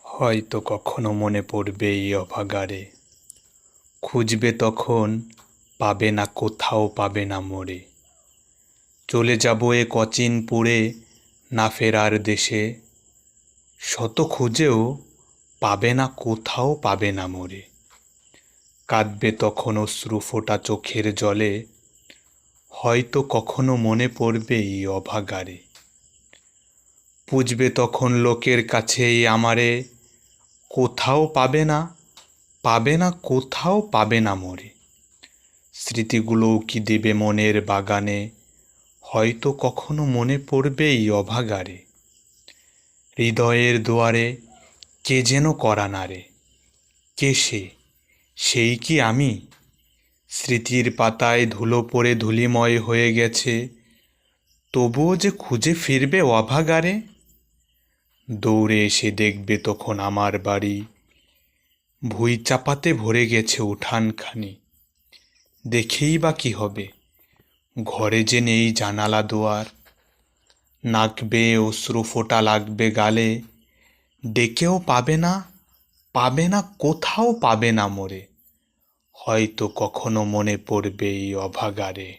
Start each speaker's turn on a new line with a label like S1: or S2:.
S1: হয়তো কখনো মনে পড়বে এই অভাগারে, খুঁজবে তখন পাবে না, কোথাও পাবে না মোরে। চলে যাব এ কচিন পুড়ে না ফেরার দেশে, শত খুঁজেও পাবে না, কোথাও পাবে না মোরে। কাঁদবে তখন অশ্রু ফোটা চোখের জলে, হয়তো কখনো মনে পড়বে এই অভাগারে। পুজবে তখন লোকের কাছেই আমারে, কোথাও পাবে না, পাবে না, কোথাও পাবে না মোরে। স্মৃতিগুলোও কি দেবে মনের বাগানে, হয়তো কখনো মনে পড়বে এই অভাগারে। হৃদয়ের দুয়ারে কে যেন করা নারে, কে সে, সেই কি আমি? স্মৃতির পাতায় ধুলো পড়ে ধূলিময় হয়ে গেছে, তবুও যে খুঁজে ফিরবে অভাগারে। দৌড়ে এসে দেখবে তখন আমার বাড়ি, ভুঁই চাপাতে ভরে গেছে উঠানখানি। দেখেই বা কি হবে, ঘরে যে নেই জানালা দুয়ার। নাক বেয়ে অশ্রু ফোঁটা লাগবে গালে, ডেকেও পাবে না, পাবে না, কোথাও পাবে না মোরে। হয়তো কখনো মনে পড়বে এই অভাগারে।